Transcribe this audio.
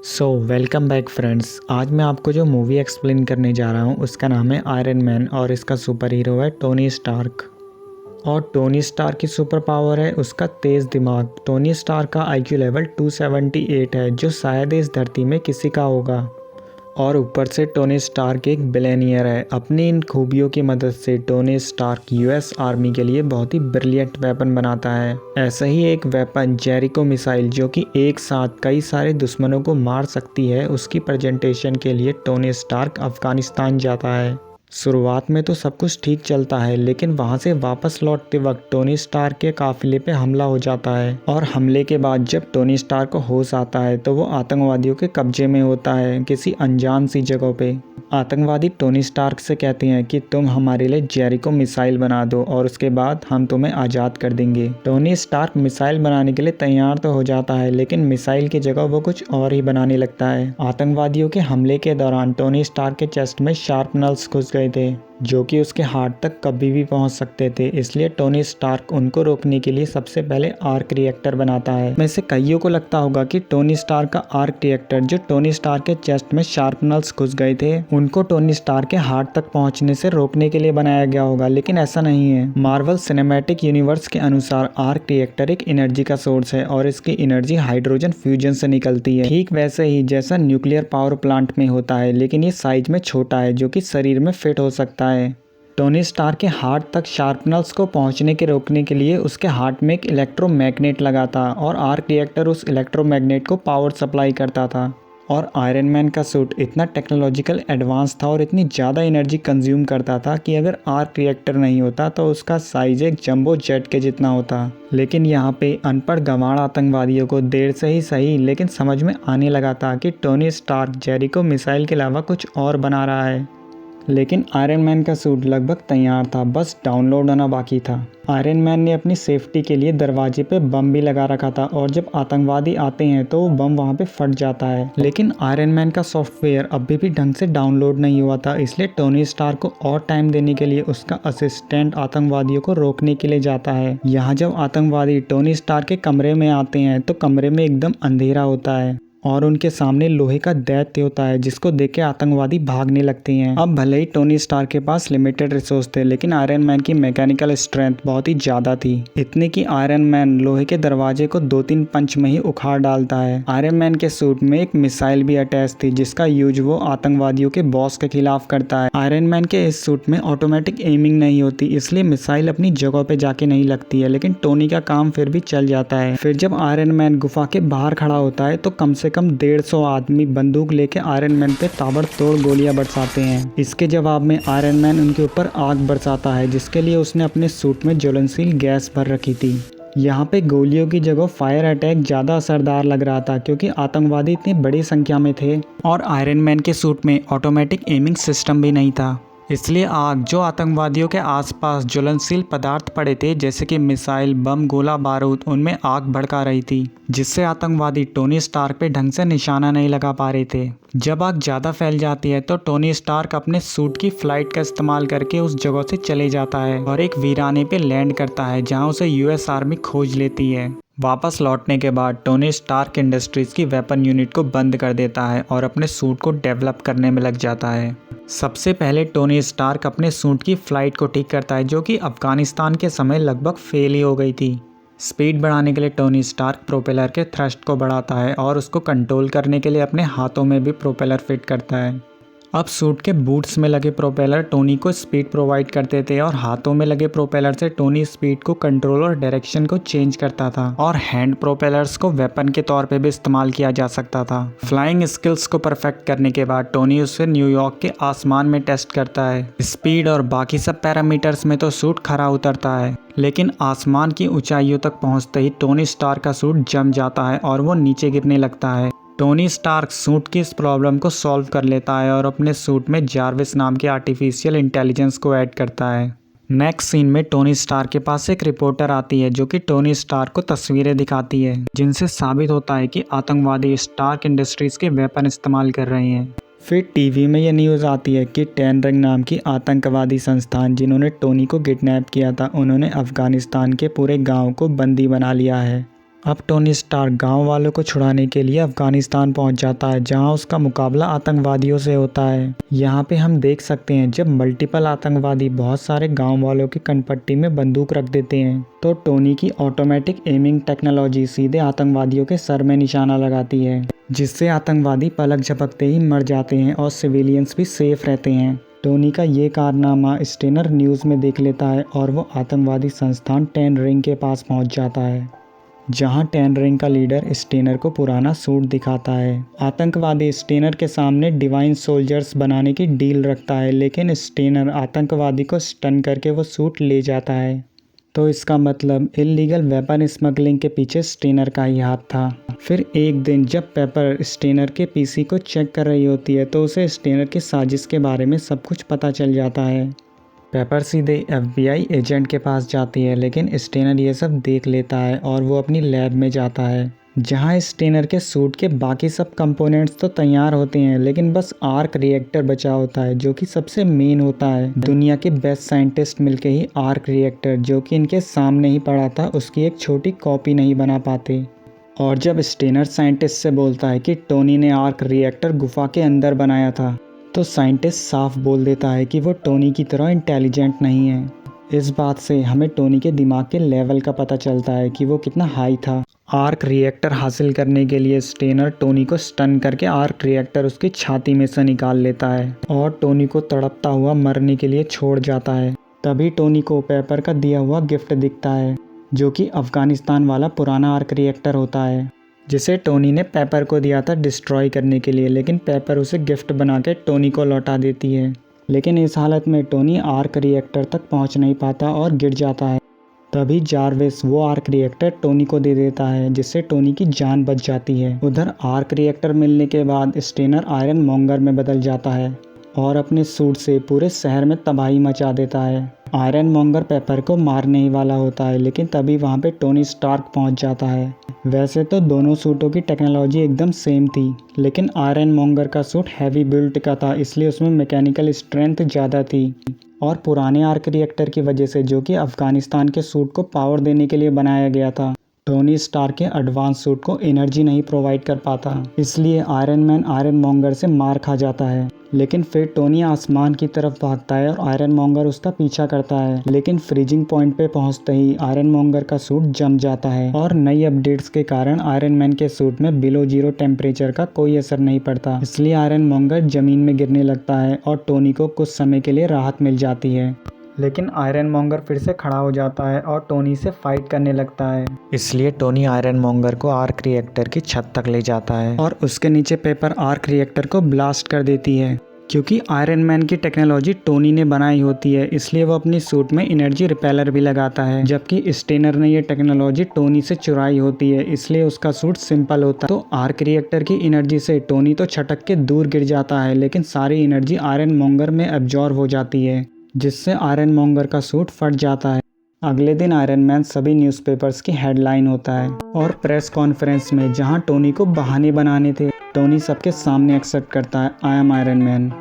Welcome back friends. आज मैं आपको जो मूवी एक्सप्लेन करने जा रहा हूँ उसका नाम है आयरन मैन और इसका सुपर हीरो है टोनी स्टार्क। और टोनी स्टार्क की सुपर पावर है उसका तेज़ दिमाग। टोनी स्टार्क का आईक्यू लेवल 278 है जो शायद इस धरती में किसी का होगा। और ऊपर से टोनी स्टार्क एक बिलियनियर है। अपनी इन खूबियों की मदद से टोनी स्टार्क यूएस आर्मी के लिए बहुत ही ब्रिलियंट वेपन बनाता है। ऐसा ही एक वेपन जेरिको मिसाइल जो कि एक साथ कई सारे दुश्मनों को मार सकती है, उसकी प्रेजेंटेशन के लिए टोनी स्टार्क अफगानिस्तान जाता है। शुरुआत में तो सब कुछ ठीक चलता है, लेकिन वहां से वापस लौटते वक्त टोनी स्टार्क के काफिले पे हमला हो जाता है। और हमले के बाद जब टोनी स्टार्क को होश आता है तो वो आतंकवादियों के कब्जे में होता है किसी अनजान सी जगह पे। आतंकवादी टोनी स्टार्क से कहते हैं कि तुम हमारे लिए जेरिको मिसाइल बना दो और उसके बाद हम तुम्हें आज़ाद कर देंगे। टोनी स्टार्क मिसाइल बनाने के लिए तैयार तो हो जाता है, लेकिन मिसाइल की जगह वो कुछ और ही बनाने लगता है। आतंकवादियों के हमले के दौरान टोनी स्टार्क के चेस्ट में शार्प नल्स घुस गए थे जो कि उसके हार्ट तक कभी भी पहुंच सकते थे। इसलिए टोनी स्टार्क उनको रोकने के लिए सबसे पहले आर्क रिएक्टर बनाता है। में से कईयों को लगता होगा कि टोनी स्टार्क का आर्क रिएक्टर जो टोनी स्टार्क के चेस्ट में शार्प नल्स घुस गए थे उनको टोनी स्टार्क के हार्ट तक पहुंचने से रोकने के लिए बनाया गया होगा, लेकिन ऐसा नहीं है। मार्वल सिनेमैटिक यूनिवर्स के अनुसार आर्क रिएक्टर एक एनर्जी का सोर्स है और इसकी एनर्जी हाइड्रोजन फ्यूजन से निकलती है, ठीक वैसे ही जैसा न्यूक्लियर पावर प्लांट में होता है, लेकिन ये साइज में छोटा है जो कि शरीर में फिट हो सकता है। टोनी स्टार्क के हार्ट तक शार्पनल्स को पहुंचने के रोकने के लिए उसके हार्ट में एक इलेक्ट्रोमैग्नेट लगा था और आर्क रिएक्टर उस इलेक्ट्रोमैग्नेट को पावर सप्लाई करता था। और आयरन मैन का सूट इतना टेक्नोलॉजिकल एडवांस था और इतनी ज़्यादा एनर्जी कंज्यूम करता था कि अगर आर्क रिएक्टर नहीं होता तो उसका साइज एक जंबो जेट के जितना होता। लेकिन यहाँ पे अनपढ़ गंवार आतंकवादियों को देर से ही सही लेकिन समझ में आने लगा था कि टोनी स्टार्क जेरिको मिसाइल के अलावा कुछ और बना रहा है। लेकिन आयरन मैन का सूट लगभग तैयार था, बस डाउनलोड होना बाकी था। आयरन मैन ने अपनी सेफ्टी के लिए दरवाजे पे बम भी लगा रखा था और जब आतंकवादी आते हैं तो वो बम वहाँ पे फट जाता है। लेकिन आयरन मैन का सॉफ्टवेयर अभी भी ढंग से डाउनलोड नहीं हुआ था, इसलिए टोनी स्टार्क को और टाइम देने के लिए उसका असिस्टेंट आतंकवादियों को रोकने के लिए जाता है। यहाँ जब आतंकवादी टोनी स्टार्क के कमरे में आते हैं तो कमरे में एकदम अंधेरा होता है और उनके सामने लोहे का दैत्य होता है जिसको देख के आतंकवादी भागने लगते हैं। अब भले ही टोनी स्टार्क के पास लिमिटेड रिसोर्स थे, लेकिन आयरन मैन की मैकेनिकल स्ट्रेंथ बहुत ही ज्यादा थी, इतनी कि आयरन मैन लोहे के दरवाजे को 2-3 पंच में ही उखाड़ डालता है। आयरन मैन के सूट में एक मिसाइल भी अटैच थी जिसका यूज वो आतंकवादियों के बॉस के खिलाफ करता है। आयरन मैन के इस सूट में ऑटोमेटिक एमिंग नहीं होती, इसलिए मिसाइल अपनी जगह पे जाके नहीं लगती है, लेकिन टोनी का काम फिर भी चल जाता है। फिर जब आयरन मैन गुफा के बाहर खड़ा होता है तो कम से कम 150 आदमी बंदूक लेके आयरन मैन पे ताबड़तोड़ गोलियां बरसाते हैं। इसके जवाब में आयरन मैन उनके ऊपर आग बरसाता है जिसके लिए उसने अपने सूट में ज्वलनशील गैस भर रखी थी। यहाँ पे गोलियों की जगह फायर अटैक ज़्यादा असरदार लग रहा था क्योंकि आतंकवादी इतनी बड़ी संख्या में थे और आयरन मैन के सूट में ऑटोमेटिक एमिंग सिस्टम भी नहीं था। इसलिए आग जो आतंकवादियों के आसपास ज्वलनशील पदार्थ पड़े थे जैसे कि मिसाइल, बम, गोला बारूद, उनमें आग भड़का रही थी जिससे आतंकवादी टोनी स्टार्क पे ढंग से निशाना नहीं लगा पा रहे थे। जब आग ज़्यादा फैल जाती है तो टोनी स्टार्क अपने सूट की फ्लाइट का इस्तेमाल करके उस जगह से चले जाता है और एक वीराने पे लैंड करता है जहाँ उसे यूएस आर्मी खोज लेती है। वापस लौटने के बाद टोनी स्टार्क इंडस्ट्रीज की वेपन यूनिट को बंद कर देता है और अपने सूट को डेवलप करने में लग जाता है। सबसे पहले टोनी स्टार्क अपने सूट की फ्लाइट को ठीक करता है जो कि अफगानिस्तान के समय लगभग फेल ही हो गई थी। स्पीड बढ़ाने के लिए टोनी स्टार्क प्रोपेलर के थ्रस्ट को बढ़ाता है और उसको कंट्रोल करने के लिए अपने हाथों में भी प्रोपेलर फिट करता है। अब सूट के बूट्स में लगे प्रोपेलर टोनी को स्पीड प्रोवाइड करते थे और हाथों में लगे प्रोपेलर से टोनी स्पीड को कंट्रोल और डायरेक्शन को चेंज करता था और हैंड प्रोपेलर्स को वेपन के तौर पे भी इस्तेमाल किया जा सकता था। फ्लाइंग स्किल्स को परफेक्ट करने के बाद टोनी उसे न्यूयॉर्क के आसमान में टेस्ट करता है। स्पीड और बाकी सब पैरामीटर्स में तो सूट खरा उतरता है, लेकिन आसमान की ऊंचाइयों तक पहुंचते ही टोनी स्टार्क का सूट जम जाता है और वो नीचे गिरने लगता है। टोनी स्टार्क सूट की इस प्रॉब्लम को सॉल्व कर लेता है और अपने सूट में जार्विस नाम के आर्टिफिशियल इंटेलिजेंस को ऐड करता है। नेक्स्ट सीन में टोनी स्टार्क के पास एक रिपोर्टर आती है जो कि टोनी स्टार्क को तस्वीरें दिखाती है जिनसे साबित होता है कि आतंकवादी स्टार्क इंडस्ट्रीज के वेपन इस्तेमाल कर रहे हैं। फिर टीवी में यह न्यूज़ आती है कि टेन रंग नाम की आतंकवादी संस्थान जिन्होंने टोनी को किडनैप किया था उन्होंने अफगानिस्तान के पूरे गांव को बंदी बना लिया है। अब टोनी स्टार्क गांव वालों को छुड़ाने के लिए अफगानिस्तान पहुंच जाता है, जहां उसका मुकाबला आतंकवादियों से होता है। यहां पे हम देख सकते हैं जब मल्टीपल आतंकवादी बहुत सारे गांव वालों की कनपट्टी में बंदूक रख देते हैं तो टोनी की ऑटोमेटिक एमिंग टेक्नोलॉजी सीधे आतंकवादियों के सर में निशाना लगाती है, जिससे आतंकवादी पलक झपकते ही मर जाते हैं और सिविलियंस भी सेफ रहते हैं। टोनी का ये कारनामा स्टेनर न्यूज़ में देख लेता है और वो आतंकवादी संस्थान टेन रिंग के पास पहुंच जाता है, जहां टेन रिंग का लीडर स्टेनर को पुराना सूट दिखाता है। आतंकवादी स्टेनर के सामने डिवाइन सोल्जर्स बनाने की डील रखता है, लेकिन स्टेनर आतंकवादी को स्टन करके वो सूट ले जाता है। तो इसका मतलब इल्लीगल वेपन स्मगलिंग के पीछे स्टेनर का ही हाथ था। फिर एक दिन जब पेपर स्टेनर के पीसी को चेक कर रही होती है तो उसे स्टेनर की साजिश के बारे में सब कुछ पता चल जाता है। पेपर सीधे FBI एजेंट के पास जाती है, लेकिन स्टेनर ये सब देख लेता है और वो अपनी लैब में जाता है, जहां स्टेनर के सूट के बाकी सब कंपोनेंट्स तो तैयार होते हैं, लेकिन बस आर्क रिएक्टर बचा होता है जो कि सबसे मेन होता है। दुनिया के बेस्ट साइंटिस्ट मिलके ही आर्क रिएक्टर, जो कि इनके सामने ही पड़ा था, उसकी एक छोटी कॉपी नहीं बना पाते। और जब स्टेनर साइंटिस्ट से बोलता है कि टोनी ने आर्क रिएक्टर गुफा के अंदर बनाया था, तो साइंटिस्ट साफ बोल देता है कि वो टोनी की तरह इंटेलिजेंट नहीं है। इस बात से हमें टोनी के दिमाग के लेवल का पता चलता है कि वो कितना हाई था। आर्क रिएक्टर हासिल करने के लिए स्टेनर टोनी को स्टन करके आर्क रिएक्टर उसकी छाती में से निकाल लेता है और टोनी को तड़पता हुआ मरने के लिए छोड़ जाता है। तभी टोनी को पेपर का दिया हुआ गिफ्ट दिखता है, जो कि अफगानिस्तान वाला पुराना आर्क रिएक्टर होता है, जिसे टोनी ने पेपर को दिया था डिस्ट्रॉय करने के लिए, लेकिन पेपर उसे गिफ्ट बना के टोनी को लौटा देती है। लेकिन इस हालत में टोनी आर्क रिएक्टर तक पहुंच नहीं पाता और गिर जाता है। तभी जारविस वो आर्क रिएक्टर टोनी को दे देता है, जिससे टोनी की जान बच जाती है। उधर आर्क रिएक्टर मिलने के बाद स्टेनर आयरन मॉन्गर में बदल जाता है और अपने सूट से पूरे शहर में तबाही मचा देता है। आयरन मॉन्गर पेपर को मारने ही वाला होता है, लेकिन तभी वहाँ पे टोनी स्टार्क पहुँच जाता है। वैसे तो दोनों सूटों की टेक्नोलॉजी एकदम सेम थी, लेकिन आयरन मॉन्गर का सूट हैवी बिल्ट का था, इसलिए उसमें मैकेनिकल स्ट्रेंथ ज़्यादा थी। और पुराने आर्क रिएक्टर की वजह से, जो कि अफगानिस्तान के सूट को पावर देने के लिए बनाया गया था, टोनी स्टार्क के एडवांस सूट को एनर्जी नहीं प्रोवाइड कर पाता, इसलिए आयरन मैन आयरन मॉन्गर से मार खा जाता है। लेकिन फिर टोनी आसमान की तरफ भागता है और आयरन मॉन्गर उसका पीछा करता है, लेकिन फ्रीजिंग पॉइंट पे पहुंचते ही आयरन मॉन्गर का सूट जम जाता है और नई अपडेट्स के कारण आयरन मैन के सूट में बिलो जीरो टेम्परेचर का कोई असर नहीं पड़ता, इसलिए आयरन मॉन्गर जमीन में गिरने लगता है और टोनी को कुछ समय के लिए राहत मिल जाती है। लेकिन आयरन मॉन्गर फिर से खड़ा हो जाता है और टोनी से फाइट करने लगता है, इसलिए टोनी आयरन मॉन्गर को आर्क रिएक्टर की छत तक ले जाता है और उसके नीचे पेपर आर्क रिएक्टर को ब्लास्ट कर देती है। क्योंकि आयरन मैन की टेक्नोलॉजी टोनी ने बनाई होती है, इसलिए वो अपनी सूट में एनर्जी रिपेलर भी लगाता है, जबकि स्टेनर ने ये टेक्नोलॉजी टोनी से चुराई होती है, इसलिए उसका सूट सिंपल होता है। तो आर्क रिएक्टर की एनर्जी से टोनी तो छटक के दूर गिर जाता है, लेकिन सारी एनर्जी आयरन मॉन्गर में एब्जॉर्ब हो जाती है, जिससे आयरन मॉन्गर का सूट फट जाता है। अगले दिन आयरन मैन सभी न्यूज़पेपर्स की हेडलाइन होता है और प्रेस कॉन्फ्रेंस में, जहां टोनी को बहाने बनाने थे, टोनी सबके सामने एक्सेप्ट करता है, आई एम आयरन मैन।